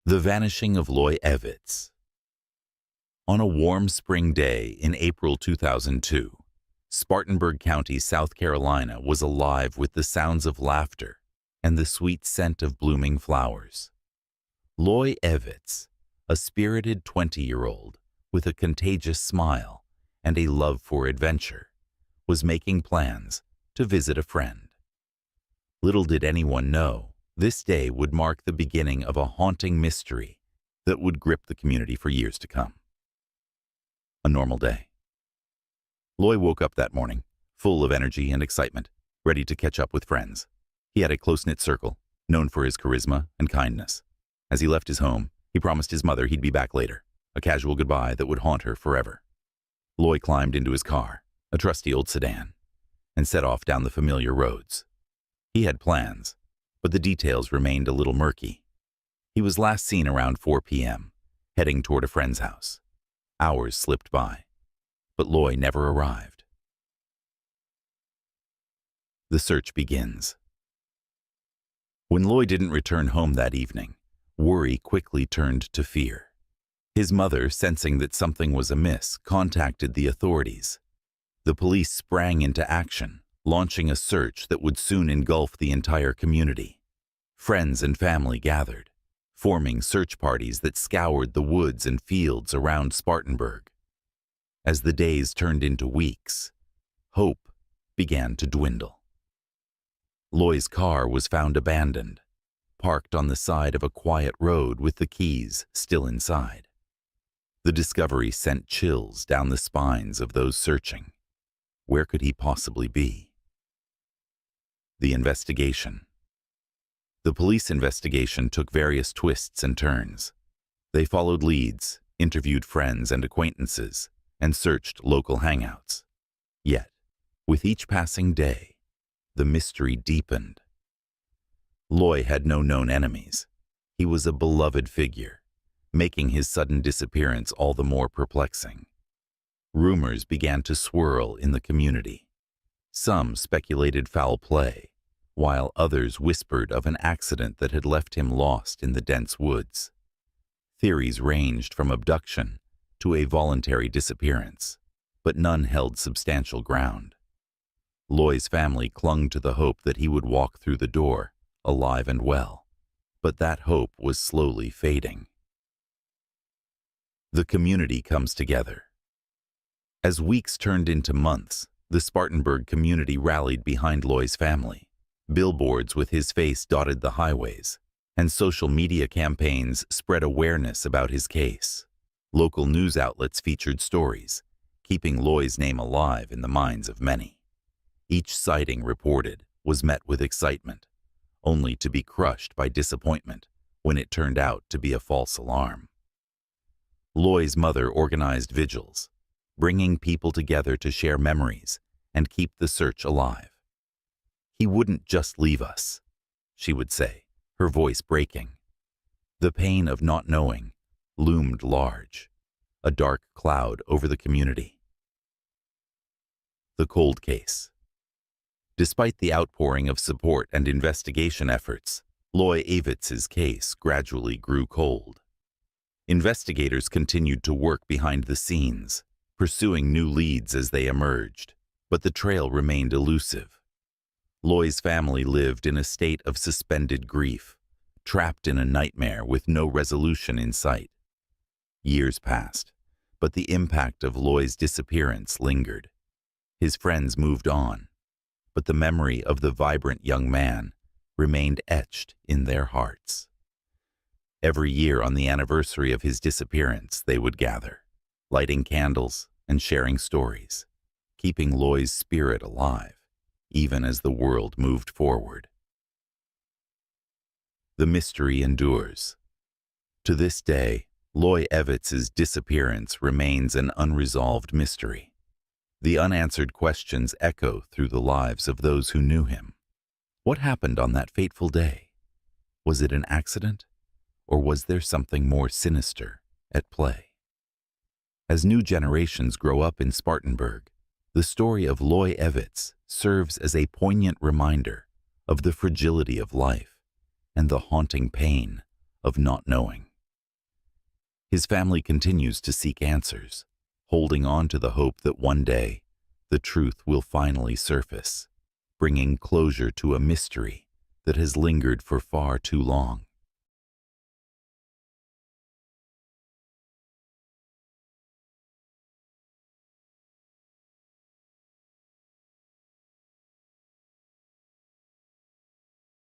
The Vanishing of Loy Evitz. On a warm spring day in April 2002, Spartanburg County, South Carolina was alive with the sounds of laughter and the sweet scent of blooming flowers. Loy Evitz, a spirited 20-year-old with a contagious smile and a love for adventure, was making plans to visit a friend. Little did anyone know, this day would mark the beginning of a haunting mystery that would grip the community for years to come. A normal day. Loy woke up that morning, full of energy and excitement, ready to catch up with friends. He had a close-knit circle, known for his charisma and kindness. As he left his home, he promised his mother he'd be back later, a casual goodbye that would haunt her forever. Loy climbed into his car, a trusty old sedan, and set off down the familiar roads. He had plans, but the details remained a little murky. He was last seen around 4 p.m., heading toward a friend's house. Hours slipped by, but Loy never arrived. The search begins. When Loy didn't return home that evening, worry quickly turned to fear. His mother, sensing that something was amiss, contacted the authorities. The police sprang into action, launching a search that would soon engulf the entire community. Friends and family gathered, forming search parties that scoured the woods and fields around Spartanburg. As the days turned into weeks, hope began to dwindle. Loy's car was found abandoned, parked on the side of a quiet road with the keys still inside. The discovery sent chills down the spines of those searching. Where could he possibly be? The investigation. The police investigation took various twists and turns. They followed leads, interviewed friends and acquaintances, and searched local hangouts. Yet, with each passing day, the mystery deepened. Loy had no known enemies. He was a beloved figure, making his sudden disappearance all the more perplexing. Rumors began to swirl in the community. Some speculated foul play, while others whispered of an accident that had left him lost in the dense woods. Theories ranged from abduction to a voluntary disappearance, but none held substantial ground. Loy's family clung to the hope that he would walk through the door, alive and well, but that hope was slowly fading. The community comes together. As weeks turned into months, the Spartanburg community rallied behind Loy's family. Billboards with his face dotted the highways, and social media campaigns spread awareness about his case. Local news outlets featured stories, keeping Loy's name alive in the minds of many. Each sighting reported was met with excitement, only to be crushed by disappointment when it turned out to be a false alarm. Loy's mother organized vigils, bringing people together to share memories and keep the search alive. "He wouldn't just leave us," she would say, her voice breaking. The pain of not knowing loomed large, a dark cloud over the community. The cold case. Despite the outpouring of support and investigation efforts, Loy Evitz's case gradually grew cold. Investigators continued to work behind the scenes, pursuing new leads as they emerged, but the trail remained elusive. Loy's family lived in a state of suspended grief, trapped in a nightmare with no resolution in sight. Years passed, but the impact of Loy's disappearance lingered. His friends moved on, but the memory of the vibrant young man remained etched in their hearts. Every year on the anniversary of his disappearance, they would gather, lighting candles and sharing stories, keeping Loy's spirit alive, even as the world moved forward. The mystery endures. To this day, Loy Evitz's disappearance remains an unresolved mystery. The unanswered questions echo through the lives of those who knew him. What happened on that fateful day? Was it an accident, or was there something more sinister at play? As new generations grow up in Spartanburg, the story of Loy Evitz serves as a poignant reminder of the fragility of life and the haunting pain of not knowing. His family continues to seek answers, holding on to the hope that one day the truth will finally surface, bringing closure to a mystery that has lingered for far too long.